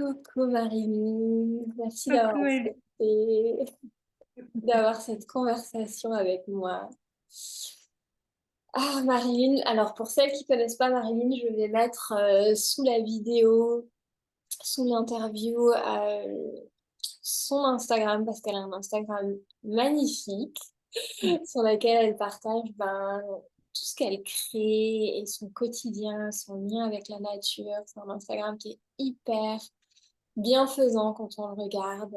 Coucou Marie, merci Coucou d'avoir Ellie. accepté d'avoir cette conversation avec moi. Ah Marilyn, alors pour celles qui connaissent pas Marilyn, je vais mettre sous la vidéo, sous l'interview, son Instagram parce qu'elle a un Instagram magnifique sur lequel elle partage tout ce qu'elle crée et son quotidien, son lien avec la nature. C'est un Instagram qui est hyper bienfaisant quand on le regarde,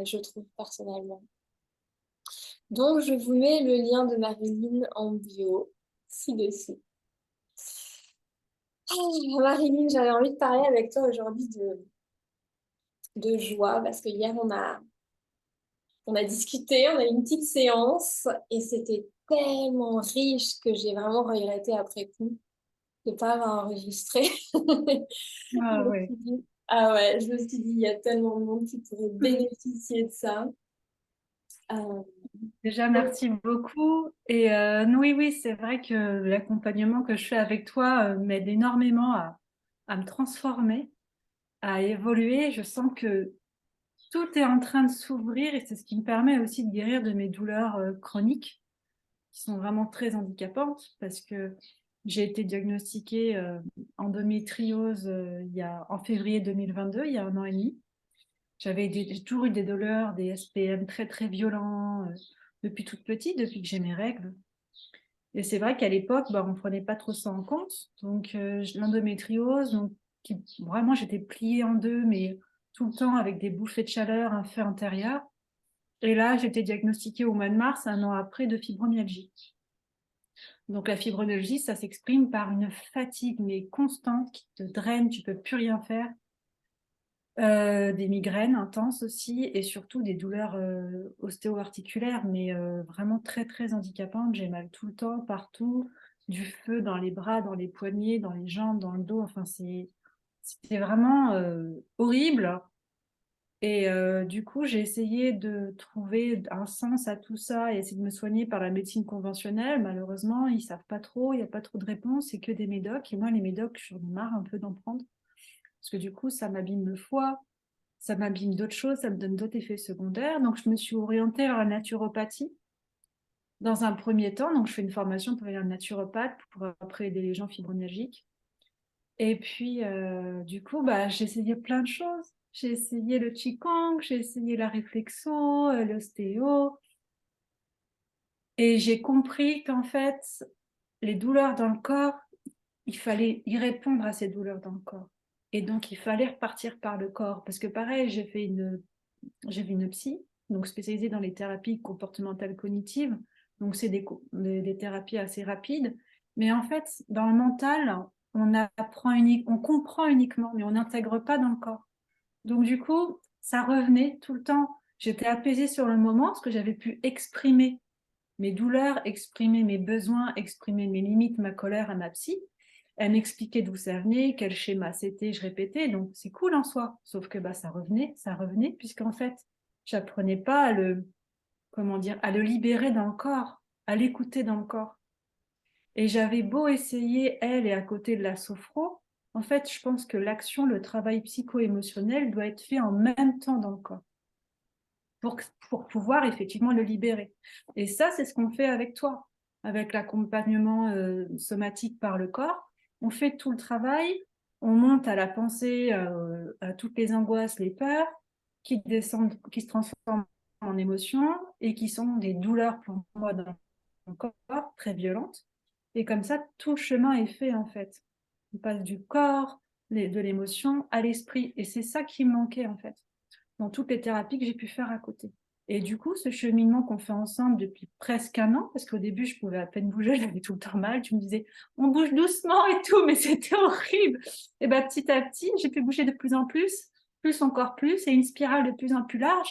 je trouve personnellement. Donc, je vous mets le lien de Marilyn en bio, ci-dessus. Ah, Marilyn, j'avais envie de parler avec toi aujourd'hui de joie parce que hier, on a discuté, on a eu une petite séance et c'était tellement riche que j'ai vraiment regretté après coup de ne pas avoir enregistré. Je Ah me ouais. suis dit, ah ouais, je me suis dit, il y a tellement de monde qui pourrait bénéficier de ça. Euh, Déjà, merci beaucoup. Et oui, oui, c'est vrai que l'accompagnement que je fais avec toi m'aide énormément à me transformer, à évoluer. Je sens que tout est en train de s'ouvrir et c'est ce qui me permet aussi de guérir de mes douleurs chroniques qui sont vraiment très handicapantes parce que j'ai été diagnostiquée endométriose en février 2022, il y a 1 an et demi. J'ai toujours eu des douleurs, des SPM très très violents depuis toute petite, depuis que j'ai mes règles. Et c'est vrai qu'à l'époque, on ne prenait pas trop ça en compte. Donc l'endométriose, vraiment j'étais pliée en deux, mais tout le temps avec des bouffées de chaleur, un feu intérieur. Et là, j'ai été diagnostiquée au mois de mars, 1 an après, de fibromyalgie. Donc la fibromyalgie, ça s'exprime par une fatigue mais constante qui te draine, tu peux plus rien faire. Des migraines intenses aussi et surtout des douleurs ostéo-articulaires, mais vraiment très très handicapantes. J'ai mal tout le temps, partout, du feu dans les bras, dans les poignets, dans les jambes, dans le dos. Enfin, c'était vraiment horrible. Et du coup, j'ai essayé de trouver un sens à tout ça et essayer de me soigner par la médecine conventionnelle. Malheureusement, ils savent pas trop, il n'y a pas trop de réponses, c'est que des médocs. Et moi, les médocs, j'en ai marre un peu d'en prendre. Parce que du coup, ça m'abîme le foie, ça m'abîme d'autres choses, ça me donne d'autres effets secondaires. Donc, je me suis orientée vers la naturopathie dans un premier temps. Donc, je fais une formation pour devenir naturopathe pour après aider les gens fibromyalgiques. Et puis, du coup, j'ai essayé plein de choses. J'ai essayé le Qigong, j'ai essayé la réflexo, l'ostéo. Et j'ai compris qu'en fait, les douleurs dans le corps, il fallait y répondre à ces douleurs dans le corps. Et donc, il fallait repartir par le corps. Parce que pareil, j'ai vu une psy, donc spécialisée dans les thérapies comportementales cognitives. Donc, c'est des thérapies assez rapides. Mais en fait, dans le mental, on comprend uniquement, mais on n'intègre pas dans le corps. Donc, du coup, ça revenait tout le temps. J'étais apaisée sur le moment parce que j'avais pu exprimer mes douleurs, exprimer mes besoins, exprimer mes limites, ma colère à ma psy. Elle m'expliquait d'où ça venait, quel schéma c'était, je répétais, donc c'est cool en soi. Sauf que ça revenait, puisqu'en fait, j'apprenais pas comment dire, à le libérer dans le corps, à l'écouter dans le corps. Et j'avais beau essayer, elle et à côté de la sophro, en fait, je pense que l'action, le travail psycho-émotionnel doit être fait en même temps dans le corps pour, pour pouvoir effectivement le libérer. Et ça, c'est ce qu'on fait avec toi, avec l'accompagnement somatique par le corps. On fait tout le travail, on monte à la pensée, à toutes les angoisses, les peurs qui descendent, qui se transforment en émotions et qui sont des douleurs pour moi dans mon corps, très violentes. Et comme ça, tout le chemin est fait en fait. On passe du corps, de l'émotion à l'esprit. Et c'est ça qui me manquait en fait dans toutes les thérapies que j'ai pu faire à côté. Et du coup, ce cheminement qu'on fait ensemble depuis presque 1 an, parce qu'au début, je pouvais à peine bouger, j'avais tout le temps mal. Tu me disais, on bouge doucement et tout, mais c'était horrible. Et petit à petit, j'ai pu bouger de plus encore plus, et une spirale de plus en plus large.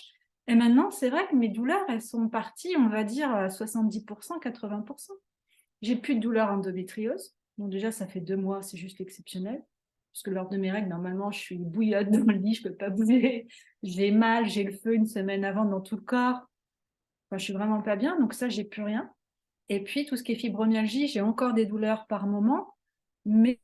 Et maintenant, c'est vrai que mes douleurs, elles sont parties, on va dire, à 70%, 80%. J'ai plus de douleurs endométriose. Donc déjà, ça fait 2 mois, c'est juste exceptionnel. Parce que lors de mes règles, normalement, je suis bouillotte dans le lit, je peux pas bouger. J'ai mal, j'ai le feu une semaine avant dans tout le corps. Enfin, je suis vraiment pas bien, donc ça, j'ai plus rien. Et puis, tout ce qui est fibromyalgie, j'ai encore des douleurs par moment, mais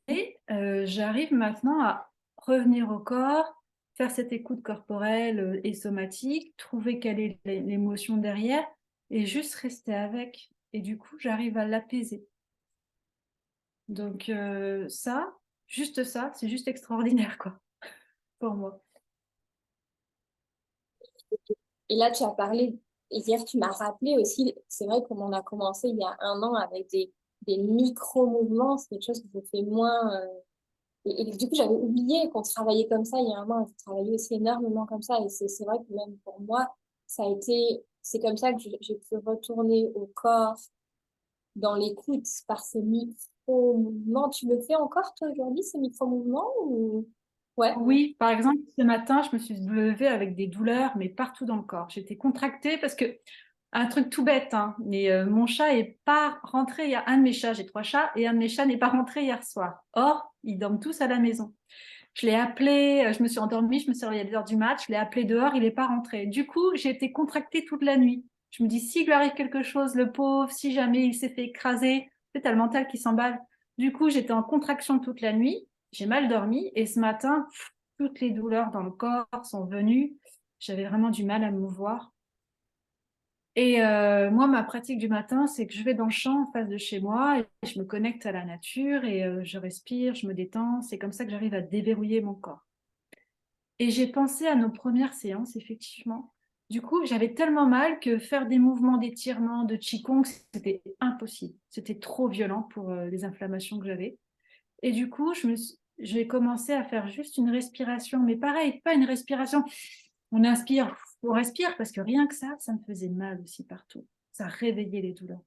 j'arrive maintenant à revenir au corps, faire cette écoute corporelle et somatique, trouver quelle est l'émotion derrière et juste rester avec. Et du coup, j'arrive à l'apaiser. Donc ça, juste ça, c'est juste extraordinaire, quoi, pour moi. Et là, tu as parlé, hier, tu m'as rappelé aussi, c'est vrai comme on a commencé il y a un an avec des micro-mouvements, c'est quelque chose que je fais moins. Et du coup, j'avais oublié qu'on travaillait comme ça il y a un an. Je travaillais aussi énormément comme ça. Et c'est vrai que même pour moi, ça a été, c'est comme ça que j'ai pu retourner au corps, dans l'écoute, par ces micro-mouvements. Tu le fais encore, toi, aujourd'hui, ces micro-mouvements ou... Ouais. Oui, par exemple, ce matin, je me suis levée avec des douleurs, mais partout dans le corps. J'étais contractée parce que, un truc tout bête, hein, mais mon chat est pas rentré. Il y a un de mes chats, j'ai 3 chats, et un de mes chats n'est pas rentré hier soir. Or, ils dorment tous à la maison. Je l'ai appelé, je me suis endormie, je me suis réveillée à 2 heures du mat, je l'ai appelé dehors, il n'est pas rentré. Du coup, j'ai été contractée toute la nuit. Je me dis, s'il lui arrive quelque chose, le pauvre, si jamais il s'est fait écraser, c'est t'as le mental qui s'emballe. Du coup, j'étais en contraction toute la nuit, j'ai mal dormi, et ce matin, toutes les douleurs dans le corps sont venues. J'avais vraiment du mal à me mouvoir. Et moi, ma pratique du matin, c'est que je vais dans le champ en face de chez moi et je me connecte à la nature et je respire, je me détends. C'est comme ça que j'arrive à déverrouiller mon corps. Et j'ai pensé à nos premières séances, effectivement. Du coup, j'avais tellement mal que faire des mouvements d'étirement, de qigong, c'était impossible. C'était trop violent pour les inflammations que j'avais. Et du coup, j'ai commencé à faire juste une respiration, mais pareil, pas une respiration. On inspire, on respire, parce que rien que ça me faisait mal aussi partout. Ça réveillait les douleurs.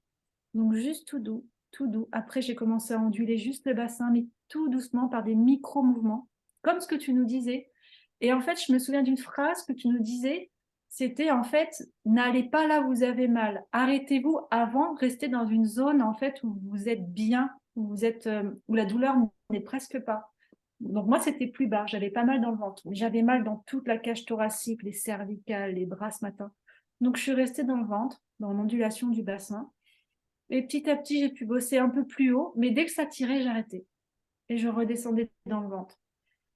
Donc juste tout doux, tout doux. Après, j'ai commencé à onduler juste le bassin, mais tout doucement par des micro-mouvements, comme ce que tu nous disais. Et en fait, je me souviens d'une phrase que tu nous disais, c'était en fait, n'allez pas là où vous avez mal. Arrêtez-vous avant, restez dans une zone en fait où vous êtes bien, où vous êtes, où la douleur n'est presque pas. Donc moi, c'était plus bas, j'avais pas mal dans le ventre, mais j'avais mal dans toute la cage thoracique, les cervicales, les bras ce matin. Donc je suis restée dans le ventre, dans l'ondulation du bassin. Et petit à petit, j'ai pu bosser un peu plus haut, mais dès que ça tirait, j'arrêtais. Et je redescendais dans le ventre.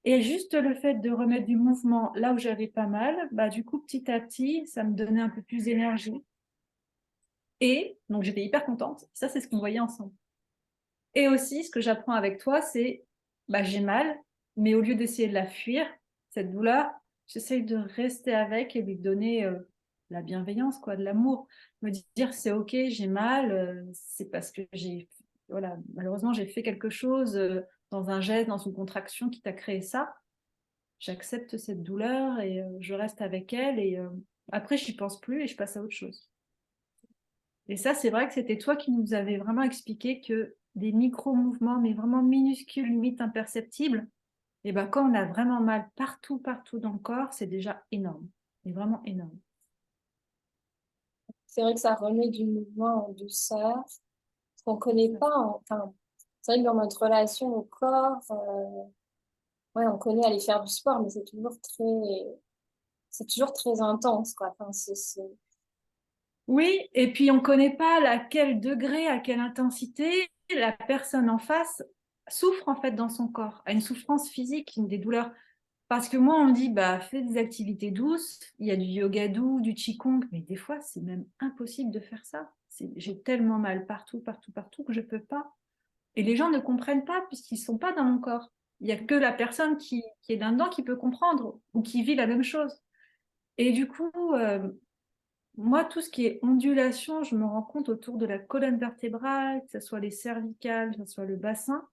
Et juste le fait de remettre du mouvement là où j'avais pas mal, bah, du coup, petit à petit, ça me donnait un peu plus d'énergie. Et donc, j'étais hyper contente. Ça, c'est ce qu'on voyait ensemble. Et aussi, ce que j'apprends avec toi, c'est bah, j'ai mal, mais au lieu d'essayer de la fuir, cette douleur, j'essaye de rester avec et lui donner la bienveillance, quoi, de l'amour. Me dire c'est ok, j'ai mal, c'est parce que voilà, malheureusement, j'ai fait quelque chose dans un geste, dans une contraction qui t'a créé ça. J'accepte cette douleur et je reste avec elle et après, j'y pense plus et je passe à autre chose. Et ça, c'est vrai que c'était toi qui nous avais vraiment expliqué que des micro-mouvements, mais vraiment minuscules, limite imperceptibles, et ben quand on a vraiment mal partout, partout dans le corps, c'est déjà énorme. C'est vraiment énorme. C'est vrai que ça remet du mouvement en douceur, qu'on connaît pas. Enfin, c'est vrai que dans notre relation au corps, ouais, on connaît aller faire du sport, mais c'est toujours très intense, quoi. Enfin, Oui, et puis on ne connaît pas à quel degré, à quelle intensité la personne en face souffre en fait dans son corps, a une souffrance physique, des douleurs. Parce que moi, on me dit, bah, fais des activités douces, il y a du yoga doux, du qigong, mais des fois, c'est même impossible de faire ça. J'ai tellement mal partout, partout, partout que je ne peux pas. Et les gens ne comprennent pas puisqu'ils ne sont pas dans mon corps. Il n'y a que la personne qui est là-dedans qui peut comprendre ou qui vit la même chose. Et du coup, moi, tout ce qui est ondulation, je me rends compte autour de la colonne vertébrale, que ce soit les cervicales, que ce soit le bassin,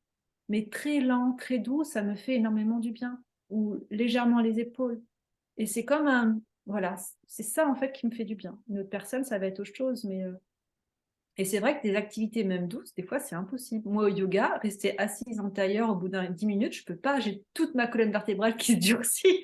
mais très lent, très doux, ça me fait énormément du bien. Ou légèrement les épaules. Et c'est comme un... Voilà, c'est ça en fait qui me fait du bien. Une autre personne, ça va être autre chose, mais... Et c'est vrai que des activités même douces, des fois, c'est impossible. Moi, au yoga, rester assise en tailleur au bout d'un 10 minutes, je peux pas. J'ai toute ma colonne vertébrale qui se durcit.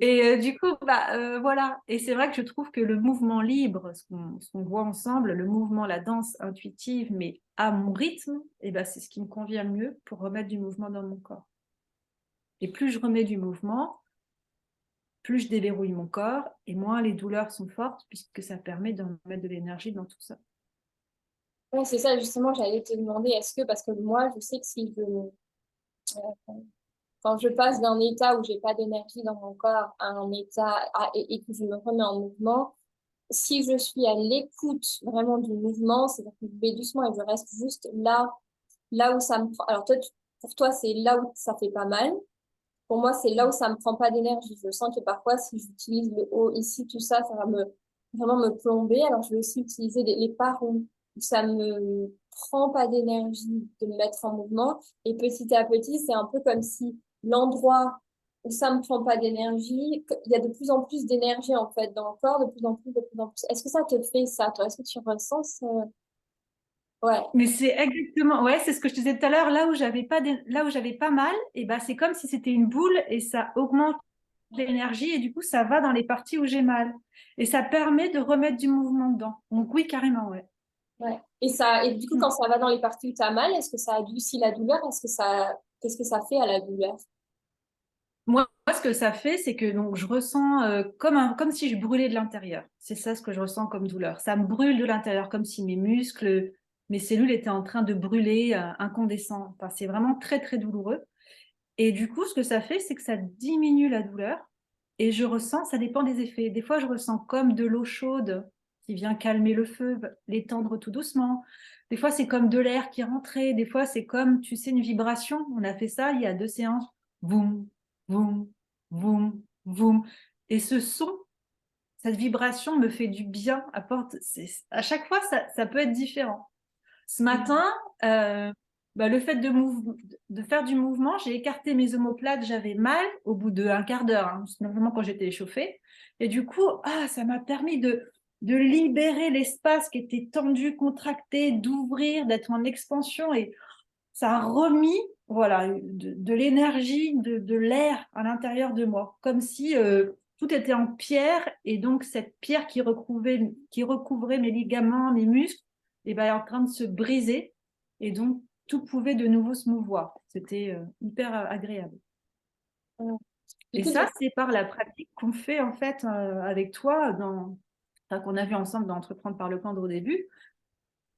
Et du coup, bah, voilà. Et c'est vrai que je trouve que le mouvement libre, ce qu'on voit ensemble, le mouvement, la danse intuitive, mais à mon rythme, et ben, c'est ce qui me convient le mieux pour remettre du mouvement dans mon corps. Et plus je remets du mouvement, plus je déverrouille mon corps et moins les douleurs sont fortes puisque ça permet de mettre de l'énergie dans tout ça. ouais, c'est ça, justement, j'allais te demander, est-ce que, parce que moi, je sais que si je, quand je passe d'un état où j'ai pas d'énergie dans mon corps à un et que je me remets en mouvement, si je suis à l'écoute vraiment du mouvement, c'est-à-dire que je vais doucement et je reste juste là où ça me prend. Alors toi, pour toi, c'est là où ça fait pas mal. Pour moi, c'est là où ça me prend pas d'énergie. Je sens que parfois, si j'utilise le haut ici, tout ça, ça va vraiment me plomber. Alors, je vais aussi utiliser les parts où ça me prend pas d'énergie de me mettre en mouvement. Et petit à petit, c'est un peu comme si l'endroit où ça me prend pas d'énergie, il y a de plus en plus d'énergie, en fait, dans le corps, de plus en plus, de plus en plus. Est-ce que ça te fait ça, toi? Est-ce que tu ressens ça? Ouais, Mais c'est exactement, ouais, c'est ce que je te disais tout à l'heure, là où j'avais pas mal, et ben c'est comme si c'était une boule et ça augmente l'énergie et du coup ça va dans les parties où j'ai mal. Et ça permet de remettre du mouvement dedans. Donc oui, carrément, ouais. ouais. Et du coup, Mm. quand ça va dans les parties où tu as mal, est-ce que ça adoucit la douleur? Qu'est-ce que ça fait à la douleur? Moi, ce que ça fait, c'est que donc je ressens comme si je brûlais de l'intérieur. C'est ça ce que je ressens comme douleur. Ça me brûle de l'intérieur, comme si mes muscles, mes cellules étaient en train de brûler, incandescent. Enfin, c'est vraiment très très douloureux. Et du coup, ce que ça fait, c'est que ça diminue la douleur. Et je ressens, ça dépend des effets. Des fois, je ressens comme de l'eau chaude qui vient calmer le feu, l'étendre tout doucement. Des fois, c'est comme de l'air qui est rentré. Des fois, c'est comme, tu sais, une vibration. On a fait ça il y a 2 séances. Boum, boum, boum, boum. Et ce son, cette vibration me fait du bien. À chaque fois, ça peut être différent. Ce matin, euh, le fait de faire du mouvement, j'ai écarté mes omoplates, j'avais mal au bout d'un quart d'heure, hein, simplement quand j'étais échauffée. Et du coup, ça m'a permis de libérer l'espace qui était tendu, contracté, d'ouvrir, d'être en expansion. Et ça a remis voilà, de l'énergie, de l'air à l'intérieur de moi, comme si tout était en pierre. Et donc, cette pierre qui recouvrait mes ligaments, mes muscles, et ben, est en train de se briser. Et donc, tout pouvait de nouveau se mouvoir. C'était hyper agréable. Du Et coup, ça, c'est par la pratique qu'on fait en fait avec toi, enfin, qu'on a vu ensemble dans Entreprendre par le corps au début,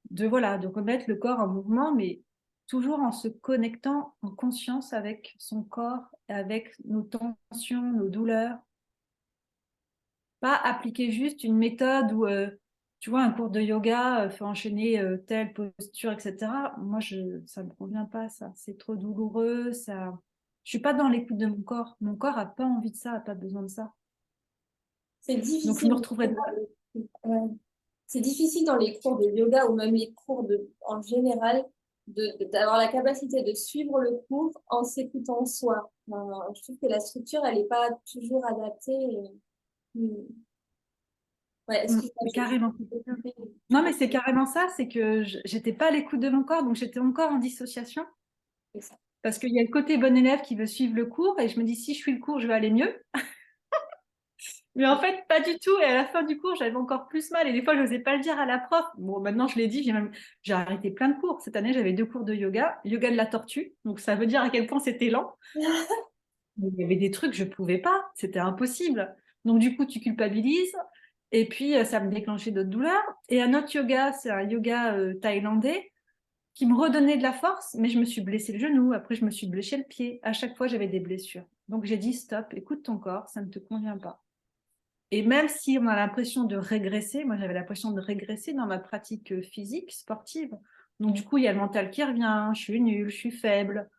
de remettre le corps en mouvement, mais toujours en se connectant en conscience avec son corps, avec nos tensions, nos douleurs. Pas appliquer juste une méthode où, tu vois, un cours de yoga, faut enchaîner telle posture, etc. Moi, ça me convient pas, ça. C'est trop douloureux, ça. Je suis pas dans l'écoute de mon corps. Mon corps a pas envie de ça, a pas besoin de ça. c'est Donc, je me difficile. retrouverai pas. Ouais. C'est difficile dans les cours de yoga ou même les cours en général d'avoir la capacité de suivre le cours en s'écoutant soi. Je trouve que la structure, elle n'est pas toujours adaptée. Ouais, excuse-moi, Mais carrément. tu Non, mais peux c'est carrément ça, c'est que j'étais pas à l'écoute de mon corps, donc j'étais encore en dissociation. faire ça. Parce qu'il y a le côté bon élève qui veut suivre le cours, et je me dis, si je suis le cours, je vais aller mieux. Mais en fait, pas du tout. Et à la fin du cours, j'avais encore plus mal. Et des fois, je n'osais pas le dire à la prof. Bon, maintenant, je l'ai dit, j'ai arrêté plein de cours. Cette année, j'avais 2 cours de yoga, yoga de la tortue. Donc, ça veut dire à quel point c'était lent. Mais il y avait des trucs, je ne pouvais pas. C'était impossible. Donc, du coup, tu culpabilises. Et puis, ça me déclenchait d'autres douleurs. Et un autre yoga, c'est un yoga thaïlandais qui me redonnait de la force, mais je me suis blessé le genou. Après, je me suis blessé le pied. À chaque fois, j'avais des blessures. Donc, j'ai dit, stop, écoute ton corps, ça ne te convient pas. Et même si on a l'impression de régresser, moi j'avais l'impression de régresser dans ma pratique physique, sportive. Donc du coup, il y a le mental qui revient, je suis nulle, je suis faible,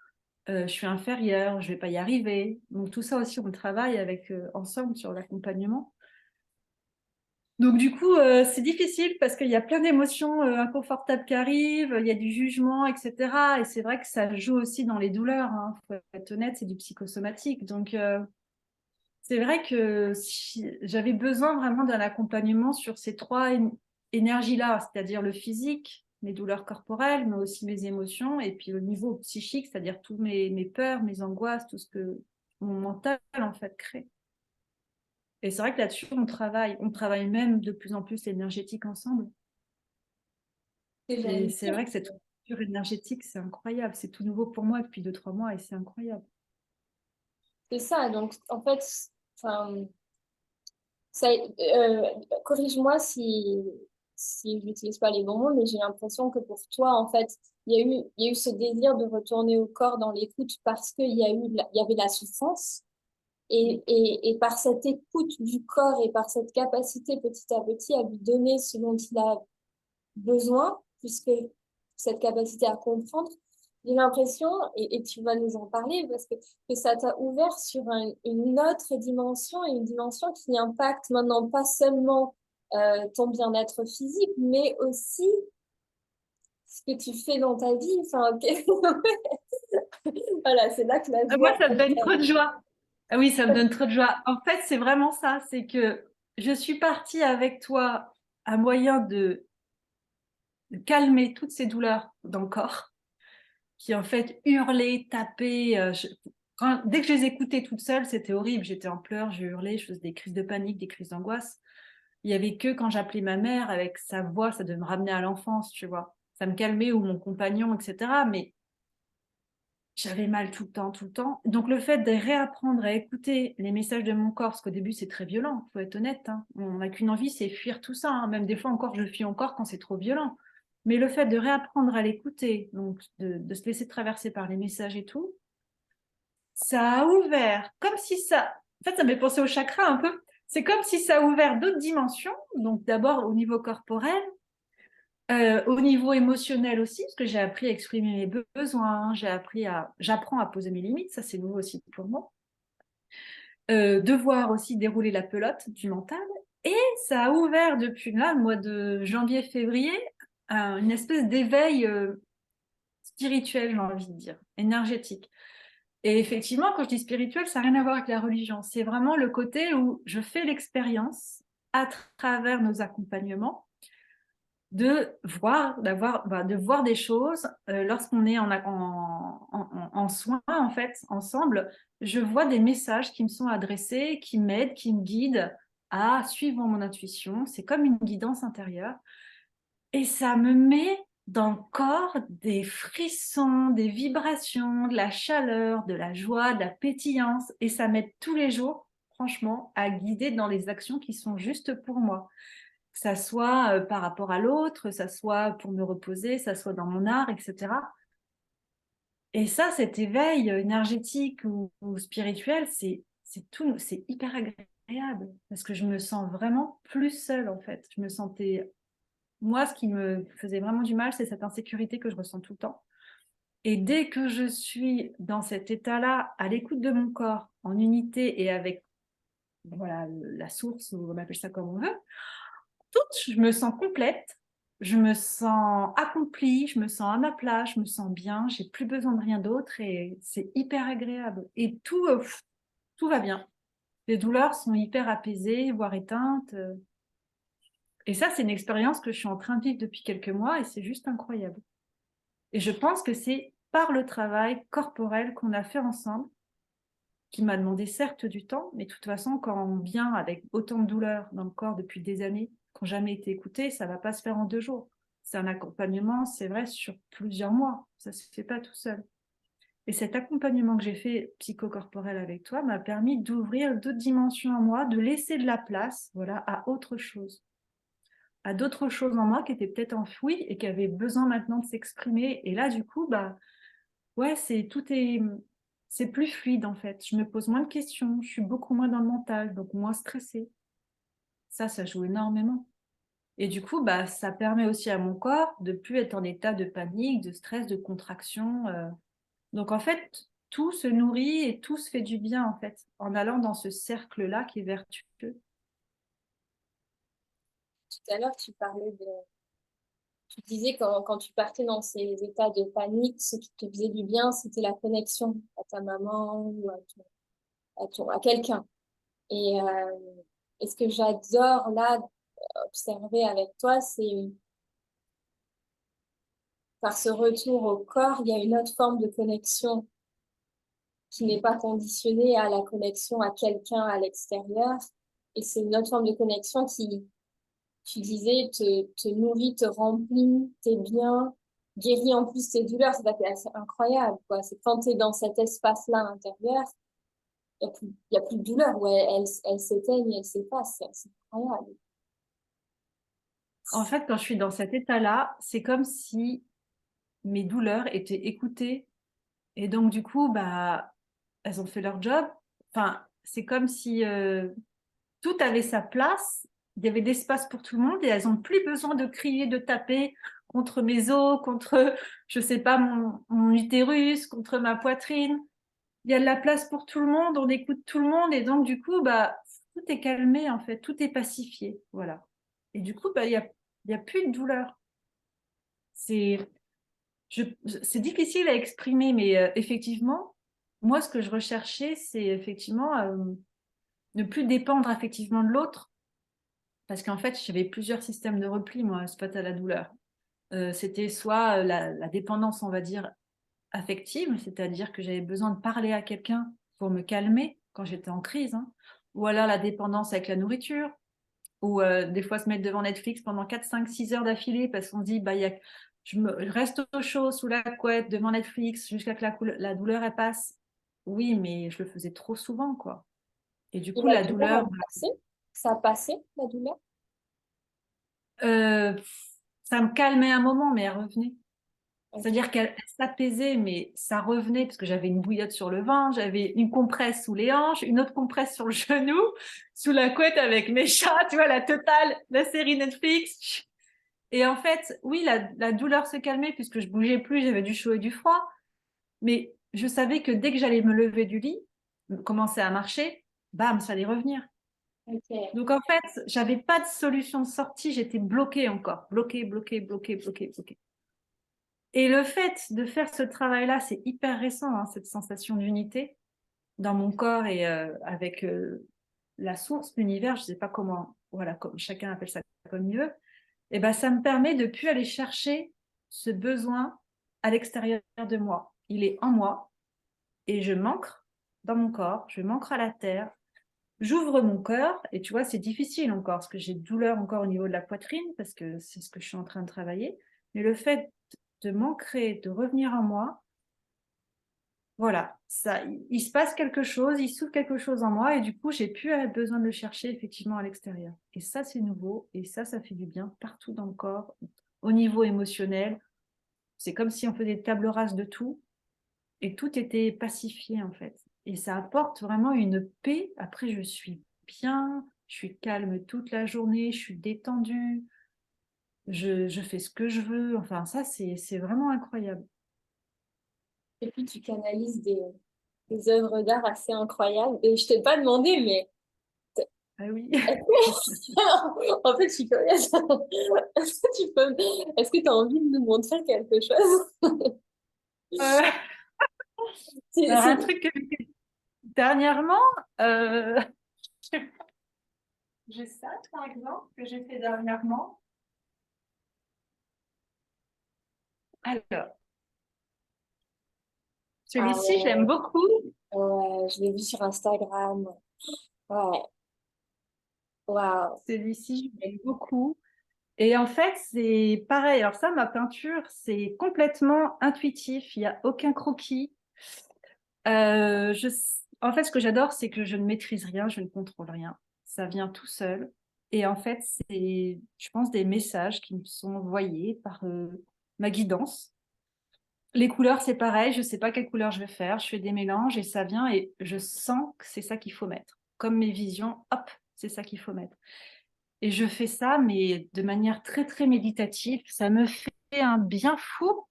je suis inférieure, je vais pas y arriver. Donc tout ça aussi, on travaille ensemble sur l'accompagnement. Donc du coup, c'est difficile parce qu'il y a plein d'émotions inconfortables qui arrivent, il y a du jugement, etc. Et c'est vrai que ça joue aussi dans les douleurs, hein. Faut être honnête, c'est du psychosomatique. Donc c'est vrai que j'avais besoin vraiment d'un accompagnement sur ces trois énergies-là, c'est-à-dire le physique, mes douleurs corporelles, mais aussi mes émotions, et puis au niveau psychique, c'est-à-dire tous mes peurs, mes angoisses, tout ce que mon mental en fait crée. Et c'est vrai que là-dessus, on travaille même de plus en plus l'énergétique ensemble. Que Et j'aime c'est dire. vrai que cette structure énergétique, c'est incroyable. C'est tout nouveau pour moi depuis 2, 3 mois et c'est incroyable. C'est ça. Donc, en fait, enfin, corrige-moi si je n'utilise pas les bons mots, mais j'ai l'impression que pour toi, en fait, il y a eu ce désir de retourner au corps dans l'écoute parce qu'il y a eu, il y avait la souffrance. Et par cette écoute du corps et par cette capacité petit à petit à lui donner ce dont il a besoin, puisque cette capacité à comprendre, j'ai l'impression, et tu vas nous en parler, parce que ça t'a ouvert sur une autre dimension, et une dimension qui impacte maintenant pas seulement ton bien-être physique, mais aussi ce que tu fais dans ta vie. Enfin, voilà, c'est là que la Moi, joie. ça me donne trop de joie. Ah oui, ça me donne trop de joie. En fait, c'est vraiment ça. C'est que je suis partie avec toi à moyen de calmer toutes ces douleurs dans le corps, qui en fait hurlaient, tapaient. Dès que je les écoutais toutes seules, c'était horrible. J'étais en pleurs, je hurlais, je faisais des crises de panique, des crises d'angoisse. Il y avait que quand j'appelais ma mère avec sa voix, ça devait me ramener à l'enfance, tu vois. Ça me calmait, ou mon compagnon, etc. Mais j'avais mal tout le temps, tout le temps. Donc, le fait de réapprendre à écouter les messages de mon corps, parce qu'au début, c'est très violent, il faut être honnête. Hein. On n'a qu'une envie, c'est fuir tout ça. Hein. Même des fois encore, je fuis encore quand c'est trop violent. Mais le fait de réapprendre à l'écouter, donc de se laisser traverser par les messages et tout, ça a ouvert, comme si ça... En fait, ça m'est pensé au chakra un peu. C'est comme si ça a ouvert d'autres dimensions. Donc, d'abord au niveau corporel, au niveau émotionnel aussi, parce que j'ai appris à exprimer mes besoins, j'apprends à poser mes limites, ça c'est nouveau aussi pour moi. Devoir aussi dérouler la pelote du mental. Et ça a ouvert depuis là, le mois de janvier-février, une espèce d'éveil spirituel, j'ai envie de dire, énergétique. Et effectivement, quand je dis spirituel, ça n'a rien à voir avec la religion. C'est vraiment le côté où je fais l'expérience à travers nos accompagnements de voir des choses lorsqu'on est en soins, en fait, ensemble. Je vois des messages qui me sont adressés, qui m'aident, qui me guident à suivre mon intuition. C'est comme une guidance intérieure. Et ça me met dans le corps des frissons, des vibrations, de la chaleur, de la joie, de la pétillance. Et ça m'aide tous les jours, franchement, à guider dans les actions qui sont justes pour moi, que ça soit par rapport à l'autre, ça soit pour me reposer, ça soit dans mon art, etc. Et ça, cet éveil énergétique ou spirituel, c'est hyper agréable parce que je me sens vraiment plus seule en fait. Je me sentais, moi, ce qui me faisait vraiment du mal, c'est cette insécurité que je ressens tout le temps. Et dès que je suis dans cet état-là, à l'écoute de mon corps, en unité et avec voilà la source, ou on appelle ça comme on veut, je me sens complète, je me sens accomplie, je me sens à ma place, je me sens bien, j'ai plus besoin de rien d'autre et c'est hyper agréable. Et tout va bien. Les douleurs sont hyper apaisées, voire éteintes. Et ça, c'est une expérience que je suis en train de vivre depuis quelques mois et c'est juste incroyable. Et je pense que c'est par le travail corporel qu'on a fait ensemble, qui m'a demandé certes du temps, mais de toute façon, quand on vient avec autant de douleurs dans le corps depuis des années, qui n'ont jamais été écoutées, ça ne va pas se faire en 2 jours. C'est un accompagnement, c'est vrai, sur plusieurs mois. Ça ne se fait pas tout seul. Et cet accompagnement que j'ai fait psychocorporel avec toi m'a permis d'ouvrir d'autres dimensions en moi, de laisser de la place, voilà, à autre chose, à d'autres choses en moi qui étaient peut-être enfouies et qui avaient besoin maintenant de s'exprimer. Et là, du coup, bah, ouais, c'est plus fluide en fait. Je me pose moins de questions, je suis beaucoup moins dans le mental, donc moins stressée. Ça joue énormément. Et du coup, bah, ça permet aussi à mon corps de plus être en état de panique, de stress, de contraction. Donc en fait, tout se nourrit et tout se fait du bien en fait, en allant dans ce cercle-là qui est vertueux. Tout à l'heure, tu disais quand tu partais dans ces états de panique, ce qui te faisait du bien, c'était la connexion à ta maman ou à quelqu'un. Et ce que j'adore là observer avec toi, c'est par ce retour au corps, il y a une autre forme de connexion qui n'est pas conditionnée à la connexion à quelqu'un à l'extérieur. Et c'est une autre forme de connexion qui, tu disais, te nourrit, te remplit, t'es bien, guérit en plus tes douleurs. C'est assez incroyable, quoi. C'est quand tu es dans cet espace-là intérieur, il y a plus de douleur, ouais, elle s'éteigne, elle s'efface. C'est incroyable. En fait, quand je suis dans cet état-là, c'est comme si mes douleurs étaient écoutées. Et donc, du coup, bah, elles ont fait leur job. Enfin, c'est comme si tout avait sa place. Il y avait d'espace pour tout le monde et elles n'ont plus besoin de crier, de taper contre mes os, contre, je sais pas, mon utérus, contre ma poitrine. Il y a de la place pour tout le monde, on écoute tout le monde et donc, du coup, bah, tout est calmé, en fait, tout est pacifié. Voilà. Et du coup, bah, il y a plus de douleur. C'est c'est difficile à exprimer, mais effectivement, moi, ce que je recherchais, c'est effectivement ne plus dépendre effectivement de l'autre, parce qu'en fait, j'avais plusieurs systèmes de repli, moi, face à la douleur. C'était soit la dépendance, on va dire, affective, c'est-à-dire que j'avais besoin de parler à quelqu'un pour me calmer quand j'étais en crise, hein, ou alors la dépendance avec la nourriture, ou des fois se mettre devant Netflix pendant 4, 5, 6 heures d'affilée parce qu'on se dit, bah, je reste au chaud sous la couette devant Netflix jusqu'à que la douleur elle passe. Oui, mais je le faisais trop souvent, quoi. Et du Et coup, la la douleur, douleur, elle passait? Ça passait, la douleur? euh, ça me calmait un moment, mais elle revenait. Ok. C'est-à-dire qu'elle s'apaisait, mais ça revenait parce que j'avais une bouillotte sur le ventre, j'avais une compresse sous les hanches, une autre compresse sur le genou, sous la couette avec mes chats, tu vois, la totale, la série Netflix. Et en fait, oui, la douleur se calmait puisque je bougeais plus, j'avais du chaud et du froid. Mais je savais que dès que j'allais me lever du lit, commencer à marcher, bam, ça allait revenir. Ok. Donc en fait, j'avais pas de solution de sortie, j'étais bloquée encore, bloquée, bloquée, bloquée, bloquée, bloquée. Et le fait de faire ce travail-là, c'est hyper récent, hein, cette sensation d'unité dans mon corps et avec la source, l'univers, je sais pas comment, voilà, comme chacun appelle ça comme il veut. Et ben, ça me permet de plus aller chercher ce besoin à l'extérieur de moi. Il est en moi et je m'ancre dans mon corps, je m'ancre à la terre, j'ouvre mon cœur et tu vois, c'est difficile encore parce que j'ai douleur encore au niveau de la poitrine parce que c'est ce que je suis en train de travailler. Mais le fait de m'ancrer, de revenir en moi, voilà, ça, il se passe quelque chose, il s'ouvre quelque chose en moi et du coup, j'ai plus besoin de le chercher effectivement à l'extérieur. Et ça, c'est nouveau et ça fait du bien partout dans le corps, au niveau émotionnel. C'est comme si on faisait des tables rases de tout et tout était pacifié en fait. Et ça apporte vraiment une paix. Après, je suis bien, je suis calme toute la journée, je suis détendue, je fais ce que je veux. Enfin, ça, c'est vraiment incroyable. Et puis, tu canalises des œuvres d'art assez incroyables. Et je t'ai pas demandé, mais Ah oui. en fait, je suis curieuse. Est-ce que tu as envie de nous montrer quelque chose? Euh, C'est, alors, un c'est- truc que j'ai fait dernièrement, euh, j'ai ça, par exemple, que j'ai fait dernièrement. Alors, Ah celui-ci, je l'aime ouais, beaucoup. ouais, je l'ai vu sur Instagram. Ouais, waouh. Celui-ci, je l'aime beaucoup. Et en fait, c'est pareil. Alors ça, ma peinture, c'est complètement intuitif. Il n'y a aucun croquis. Euh, je... En fait, ce que j'adore, c'est que je ne maîtrise rien, je ne contrôle rien. Ça vient tout seul. Et en fait, c'est, je pense, des messages qui me sont envoyés par ma guidance. Les couleurs, c'est pareil. Je ne sais pas quelle couleur je vais faire. Je fais des mélanges et ça vient et je sens que c'est ça qu'il faut mettre. Comme mes visions, hop, c'est ça qu'il faut mettre. Et je fais ça, mais de manière très, très méditative. Ça me fait un bien fou.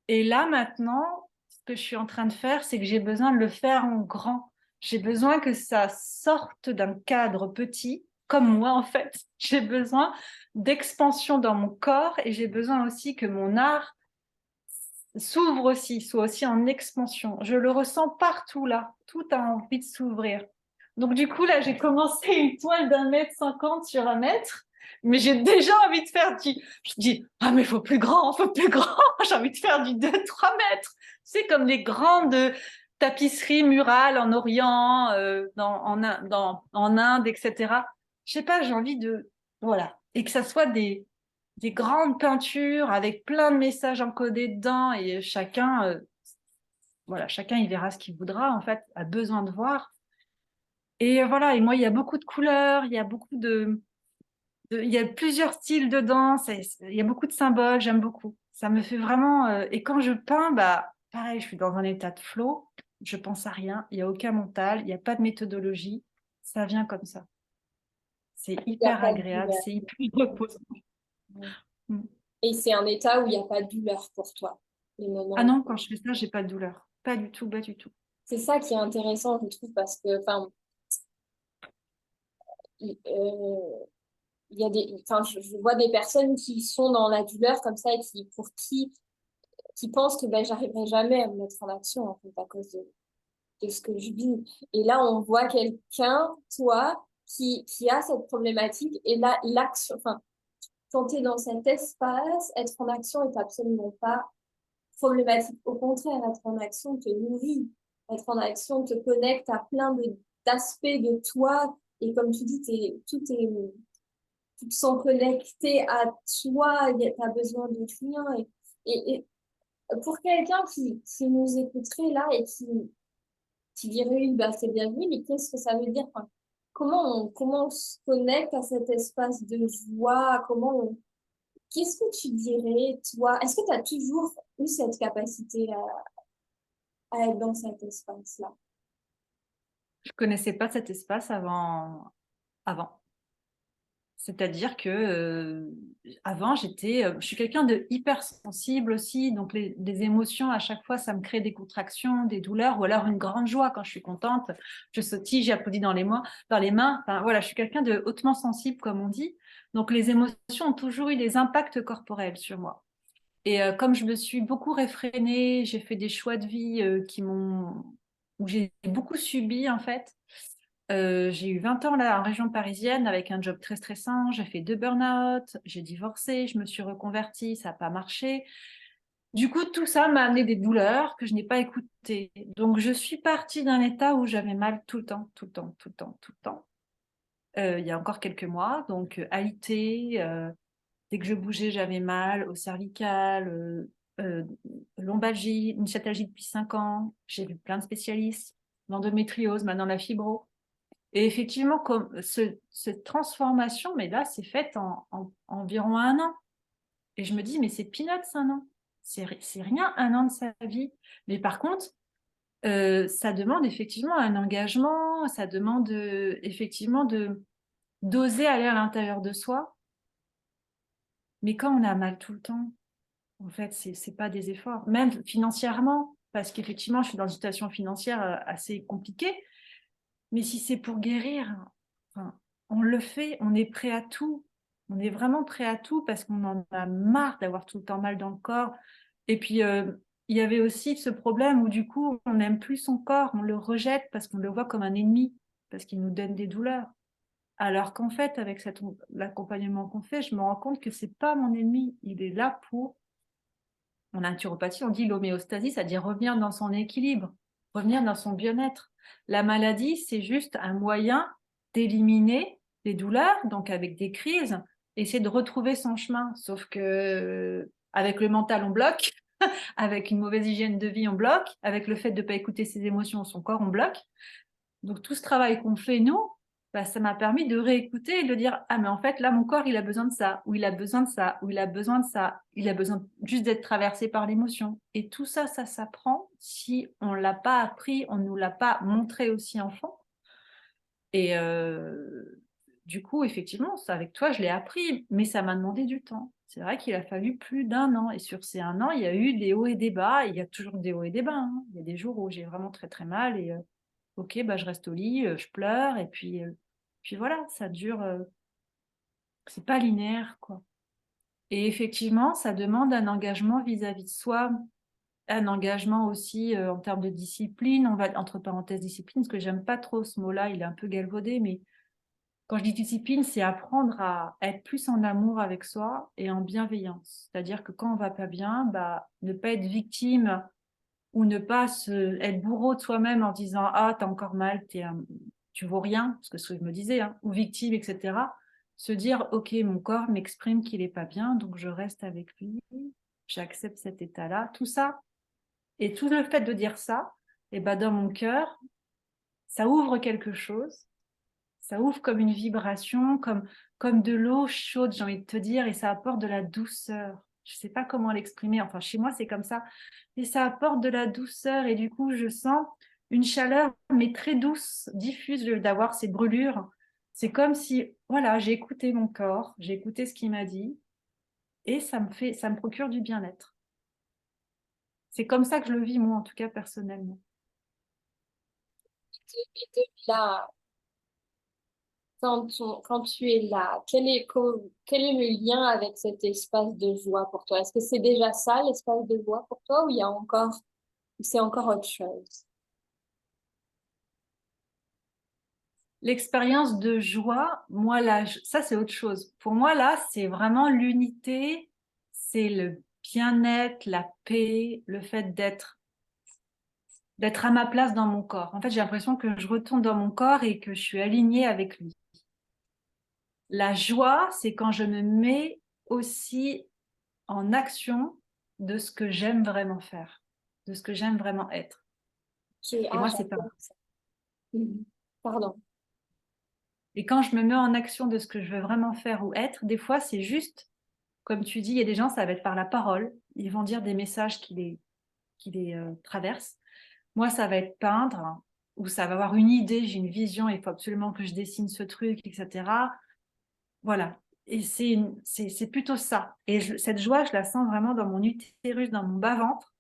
Et là, maintenant, ce que je suis en train de faire, c'est que j'ai besoin de le faire en grand. J'ai besoin que ça sorte d'un cadre petit, comme moi, en fait. J'ai besoin d'expansion dans mon corps et j'ai besoin aussi que mon art s'ouvre aussi, soit aussi en expansion. Je le ressens partout là. Tout a envie de s'ouvrir. Donc du coup, là, j'ai commencé une toile d'1,50 m sur 1 mètre, mais j'ai déjà envie de faire du... Je dis, ah mais il faut plus grand, faut plus grand. J'ai envie de faire du 2-3 mètres. C'est comme les grandes tapisseries murales en Orient, en Inde, etc. Je sais pas, j'ai envie de... Voilà. Et que ça soit des grandes peintures avec plein de messages encodés dedans et chacun, voilà, chacun il verra ce qu'il voudra en fait, a besoin de voir. Et voilà, et moi il y a beaucoup de couleurs, il y a beaucoup Il y a plusieurs styles de danse, il y a beaucoup de symboles, j'aime beaucoup. Ça me fait vraiment. Et quand je peins, bah, pareil, je suis dans un état de flow, je pense à rien, il n'y a aucun mental, il n'y a pas de méthodologie, ça vient comme ça. C'est Il n'y a hyper pas de agréable, douleur. c'est hyper reposant. Mm. Et c'est un état où il n'y a pas de douleur pour toi, les Ah moments. non, quand je fais ça, j'ai pas de douleur. Pas du tout, pas du tout. C'est ça qui est intéressant, je trouve, parce que, enfin, euh, il y a des, enfin, je vois des personnes qui sont dans la douleur comme ça et qui pensent que ben, j'arriverai jamais à me mettre en action, en fait, à cause de ce que je vis. Et là, on voit quelqu'un, toi, qui a cette problématique. Et là, l'action, enfin, quand tu es dans cet espace, être en action est absolument pas problématique. Au contraire, être en action te nourrit. Être en action te connecte à plein d'aspects de toi. Et comme tu dis, tu te sens connecté à toi, tu as besoin de rien. Et pour quelqu'un qui nous écouterait là et qui dirait, oui, bah, c'est bien vu, mais qu'est-ce que ça veut dire? Enfin, comment on se connecte à cet espace de joie? Qu'est-ce que tu dirais, toi? Est-ce que tu as toujours eu cette capacité à être dans cet espace-là? Je connaissais pas cet espace avant. C'est-à-dire que avant, je suis quelqu'un de hyper sensible aussi, donc les émotions à chaque fois, ça me crée des contractions, des douleurs, ou alors une grande joie quand je suis contente, je sautille, j'applaudis dans les mains. Enfin, voilà, je suis quelqu'un de hautement sensible, comme on dit. Donc les émotions ont toujours eu des impacts corporels sur moi. Et comme je me suis beaucoup réfrénée, j'ai fait des choix de vie où j'ai beaucoup subi en fait. J'ai eu 20 ans là en région parisienne avec un job très stressant. J'ai fait 2 burn-out, j'ai divorcé, je me suis reconvertie, ça n'a pas marché. Du coup, tout ça m'a amené des douleurs que je n'ai pas écoutées. Donc, je suis partie d'un état où j'avais mal tout le temps, tout le temps, tout le temps, tout le temps. Il y a encore quelques mois, donc alité, dès que je bougeais, j'avais mal au cervical, euh, lombalgie, une sciatalgie depuis 5 ans. J'ai vu plein de spécialistes, l'endométriose, maintenant la fibro. Et effectivement, comme cette transformation, mais là, c'est faite en environ 1 an. Et je me dis, mais c'est peanuts 1 an. C'est rien 1 an de sa vie. Mais par contre, ça demande effectivement un engagement, ça demande effectivement d'oser aller à l'intérieur de soi. Mais quand on a mal tout le temps, en fait, c'est pas des efforts. Même financièrement, parce qu'effectivement, je suis dans une situation financière assez compliquée. Mais si c'est pour guérir, enfin, on le fait, on est prêt à tout. On est vraiment prêt à tout parce qu'on en a marre d'avoir tout le temps mal dans le corps. Et puis, il y avait aussi ce problème où du coup, on n'aime plus son corps, on le rejette parce qu'on le voit comme un ennemi, parce qu'il nous donne des douleurs. Alors qu'en fait, avec l'accompagnement qu'on fait, je me rends compte que c'est pas mon ennemi. Il est là pour, en naturopathie, on dit l'homéostasie, c'est-à-dire revenir dans son équilibre, revenir dans son bien-être. La maladie, c'est juste un moyen d'éliminer les douleurs, donc avec des crises, essayer de retrouver son chemin. Sauf que avec le mental, on bloque, avec une mauvaise hygiène de vie, on bloque, avec le fait de ne pas écouter ses émotions, son corps, on bloque. Donc tout ce travail qu'on fait, nous, bah, ça m'a permis de réécouter et de dire, ah mais en fait, là, mon corps, il a besoin de ça, ou il a besoin de ça, ou il a besoin de ça, il a besoin juste d'être traversé par l'émotion. Et tout ça, ça s'apprend si on ne l'a pas appris, on ne nous l'a pas montré aussi enfant. Et du coup, effectivement, ça, avec toi, je l'ai appris, mais ça m'a demandé du temps. C'est vrai qu'il a fallu plus d'1 an. Et sur ces 1 an, il y a eu des hauts et des bas. Et il y a toujours des hauts et des bas, hein. Il y a des jours où j'ai vraiment très très mal et ok, bah, je reste au lit, je pleure et puis voilà, ça dure. C'est pas linéaire, quoi. Et effectivement, ça demande un engagement vis-à-vis de soi, un engagement aussi en termes de discipline. On va entre parenthèses discipline, parce que j'aime pas trop ce mot-là, il est un peu galvaudé, mais quand je dis discipline, c'est apprendre à être plus en amour avec soi et en bienveillance. C'est-à-dire que quand on va pas bien, bah, ne pas être victime ou ne pas être bourreau de soi-même en disant ah t'as encore mal, tu vaux rien, parce que ce que je me disais, hein, ou victime, etc. Se dire ok mon corps m'exprime qu'il est pas bien, donc je reste avec lui, j'accepte cet état-là, tout ça et tout le fait de dire ça, et ben dans mon cœur ça ouvre quelque chose, Ça ouvre comme une vibration, comme de l'eau chaude, j'ai envie de te dire, et ça apporte de la douceur. Je ne sais pas comment l'exprimer, enfin chez moi c'est comme ça. Et ça apporte de la douceur et du coup je sens une chaleur mais très douce, diffuse d'avoir ces brûlures. C'est comme si, voilà, j'ai écouté mon corps, j'ai écouté ce qu'il m'a dit et ça me procure du bien-être. C'est comme ça que je le vis moi en tout cas personnellement. Et de là, quand tu es là, quel est le lien avec cet espace de joie pour toi? Est-ce que c'est déjà ça, l'espace de joie pour toi, ou il y a encore, ou c'est encore autre chose? L'expérience de joie, moi là, ça c'est autre chose. Pour moi là, c'est vraiment l'unité, c'est le bien-être, la paix, le fait d'être à ma place dans mon corps. En fait, j'ai l'impression que je retourne dans mon corps et que je suis alignée avec lui. La joie, c'est quand je me mets aussi en action de ce que j'aime vraiment faire, de ce que j'aime vraiment être. Et moi, c'est pas. J'adore ça. Mhm. Pardon. Et quand je me mets en action de ce que je veux vraiment faire ou être, des fois, c'est juste, comme tu dis, il y a des gens, ça va être par la parole. Ils vont dire des messages qui les traversent. Moi, ça va être peindre, ou ça va avoir une idée, j'ai une vision, il faut absolument que je dessine ce truc, etc. Voilà. Et c'est plutôt ça. Et cette joie, je la sens vraiment dans mon utérus, dans mon bas-ventre.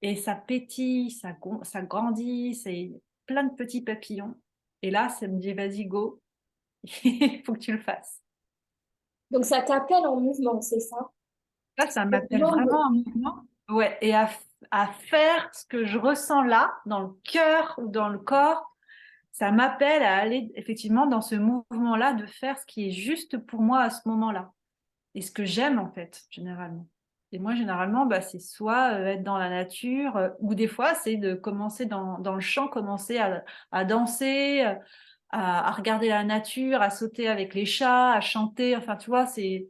Et ça pétille, ça grandit, c'est plein de petits papillons. Et là, ça me dit, vas-y, go, il faut que tu le fasses. Donc ça t'appelle en mouvement, c'est ça? Là, ça Le m'appelle mouvement vraiment de- en mouvement. Ouais, et à faire ce que je ressens là, dans le cœur ou dans le corps, ça m'appelle à aller effectivement dans ce mouvement-là, de faire ce qui est juste pour moi à ce moment-là. Et ce que j'aime en fait, généralement. Et moi, généralement, bah, c'est soit être dans la nature, ou des fois, c'est de commencer dans le champ, commencer à danser, à regarder la nature, à sauter avec les chats, à chanter. Enfin, tu vois, c'est...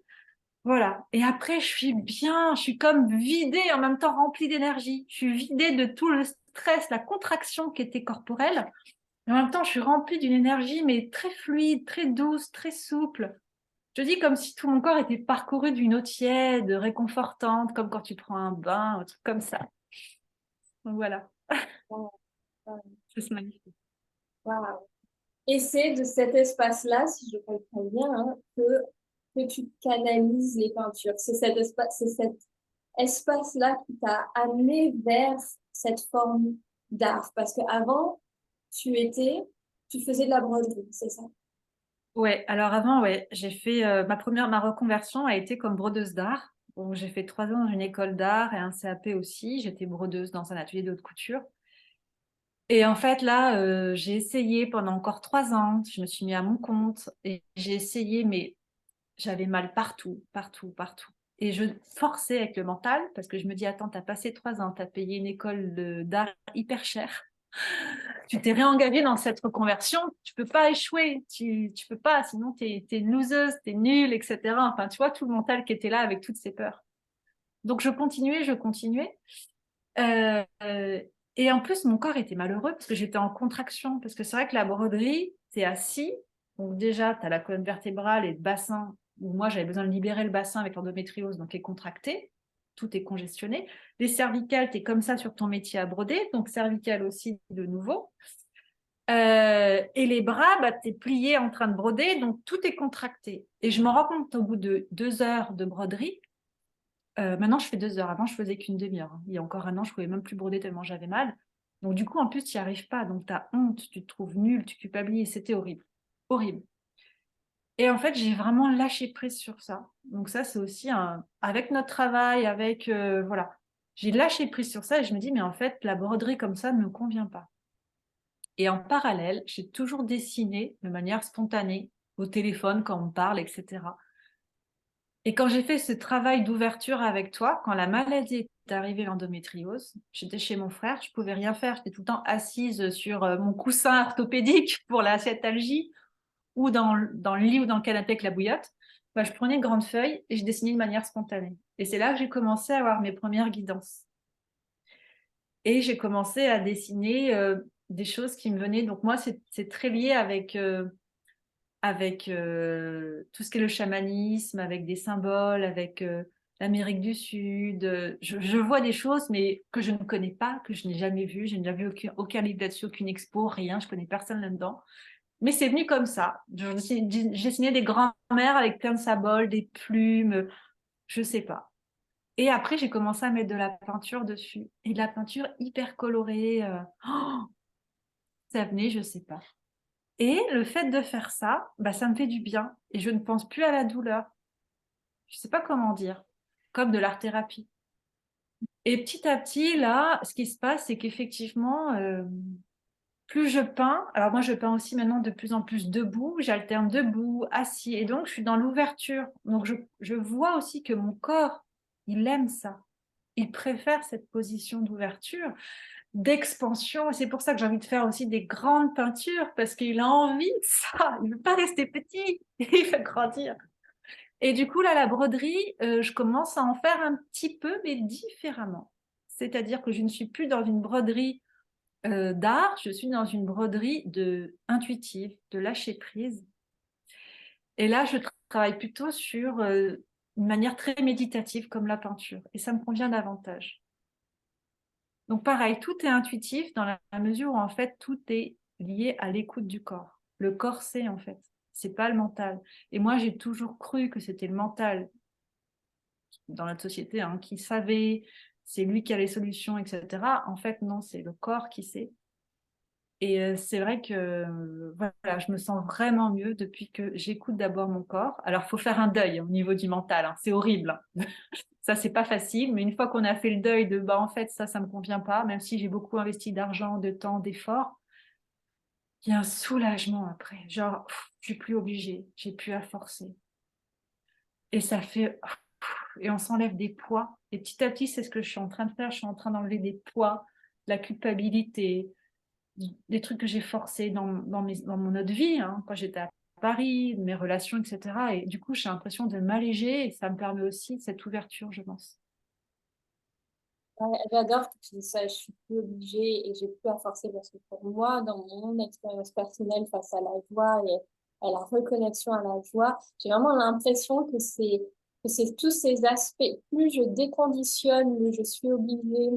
Voilà. Et après, je suis bien, je suis comme vidée, en même temps remplie d'énergie. Je suis vidée de tout le stress, la contraction qui était corporelle. Et en même temps, je suis remplie d'une énergie, mais très fluide, très douce, très souple. Je dis comme si tout mon corps était parcouru d'une eau tiède, réconfortante, comme quand tu prends un bain, un truc comme ça. Donc voilà, Wow, wow, c'est magnifique. wow. Et c'est de cet espace-là, si je comprends bien, hein, que tu canalises les peintures. C'est cet espace-là qui t'a amené vers cette forme d'art. Parce qu'avant, tu faisais de la broderie, c'est ça? Ouais, alors avant, ouais, j'ai fait ma reconversion a été comme brodeuse d'art. Donc j'ai fait 3 ans dans une école d'art et un CAP aussi. J'étais brodeuse dans un atelier de haute couture. Et en fait, là, j'ai essayé pendant encore 3 ans. Je me suis mis à mon compte et j'ai essayé, mais j'avais mal partout, partout, partout. Et je forçais avec le mental parce que je me dis, attends, t'as passé 3 ans, t'as payé une école d'art hyper chère. Tu t'es réengagé dans cette reconversion, tu peux pas échouer, tu peux pas, sinon t'es une loseuse, t'es nulle, etc. Enfin, tu vois, tout le mental qui était là avec toutes ces peurs. Donc, je continuais. Euh, euh, et en plus, mon corps était malheureux parce que j'étais en contraction. Parce que c'est vrai que la broderie, t'es assis. Donc déjà, tu as la colonne vertébrale et le bassin. Où moi, j'avais besoin de libérer le bassin avec l'endométriose, donc est contracté. Tout est congestionné. Les cervicales, tu es comme ça sur ton métier à broder. Donc cervicales aussi de nouveau. Et les bras, bah, tu es plié en train de broder. Donc tout est contracté. Et je me rends compte au bout de 2 heures de broderie. Maintenant, je fais 2 heures. Avant, je faisais qu'une demi-heure. Il y a encore un an, je pouvais même plus broder tellement j'avais mal. Donc, du coup, en plus, tu n'y arrives pas. Donc, tu as honte, tu te trouves nul, tu culpabilises. C'était horrible. Horrible. Et en fait, j'ai vraiment lâché prise sur ça. Donc, ça, c'est aussi avec notre travail, avec. Voilà. J'ai lâché prise sur ça et je me dis, mais en fait, la broderie comme ça ne me convient pas. Et en parallèle, j'ai toujours dessiné de manière spontanée, au téléphone, quand on me parle, etc. Et quand j'ai fait ce travail d'ouverture avec toi, quand la maladie est arrivée, l'endométriose, j'étais chez mon frère, je pouvais rien faire, j'étais tout le temps assise sur mon coussin orthopédique pour la sciatalgie ou dans le lit ou dans le canapé avec la bouillotte. Bah, je prenais une grande feuille et je dessinais de manière spontanée. Et c'est là que j'ai commencé à avoir mes premières guidances. Et j'ai commencé à dessiner des choses qui me venaient. Donc moi, c'est très lié avec avec tout ce qui est le chamanisme, avec des symboles, avec l'Amérique du Sud. Je vois des choses, mais que je ne connais pas, que je n'ai jamais vues. Je n'ai jamais vu aucun livre là-dessus, aucune expo, rien. Je connais personne là-dedans. Mais c'est venu comme ça. J'ai dessiné des grands-mères avec plein de symboles, des plumes, je sais pas. Et après, j'ai commencé à mettre de la peinture dessus. Et de la peinture hyper colorée. Ça venait, je sais pas. Et le fait de faire ça, bah, ça me fait du bien. Et je ne pense plus à la douleur. Je sais pas comment dire. Comme de l'art-thérapie. Et petit à petit, là, ce qui se passe, c'est qu'effectivement, plus je peins, alors moi je peins aussi maintenant de plus en plus debout, j'alterne debout, assis, et donc je suis dans l'ouverture. Donc je vois aussi que mon corps, il aime ça. Il préfère cette position d'ouverture, d'expansion. Et c'est pour ça que j'ai envie de faire aussi des grandes peintures, parce qu'il a envie de ça. Il ne veut pas rester petit, il veut grandir. Et du coup, là, la broderie, je commence à en faire un petit peu, mais différemment. C'est-à-dire que je ne suis plus dans une broderie d'art, je suis dans une broderie intuitive, de lâcher prise. Et là, je travaille plutôt sur une manière très méditative comme la peinture. Et ça me convient davantage. Donc pareil, tout est intuitif dans la mesure où en fait, tout est lié à l'écoute du corps. Le corps sait en fait, c'est pas le mental. Et moi, j'ai toujours cru que c'était le mental dans notre société hein, qui savait, c'est lui qui a les solutions, etc. En fait, non, c'est le corps qui sait. Et c'est vrai que voilà, je me sens vraiment mieux depuis que j'écoute d'abord mon corps. Alors, il faut faire un deuil au niveau du mental. Hein. C'est horrible. Ça, c'est pas facile. Mais une fois qu'on a fait le deuil de, bah, en fait, ça me convient pas, même si j'ai beaucoup investi d'argent, de temps, d'efforts, il y a un soulagement après. Genre, je suis plus obligée. J'ai plus à forcer. Et ça fait, et on s'enlève des poids. Et petit à petit, c'est ce que je suis en train de faire. Je suis en train d'enlever des poids, la culpabilité, des trucs que j'ai forcés dans mon autre vie, hein, quand j'étais à Paris, mes relations, etc. Et du coup, j'ai l'impression de m'alléger et ça me permet aussi cette ouverture, je pense. Ouais, j'adore que tu dis ça, je suis plus obligée et j'ai plus à forcer parce que pour moi, dans mon expérience personnelle face à la joie et à la reconnexion à la joie, j'ai vraiment l'impression que c'est tous ces aspects. Plus je déconditionne le je suis obligée,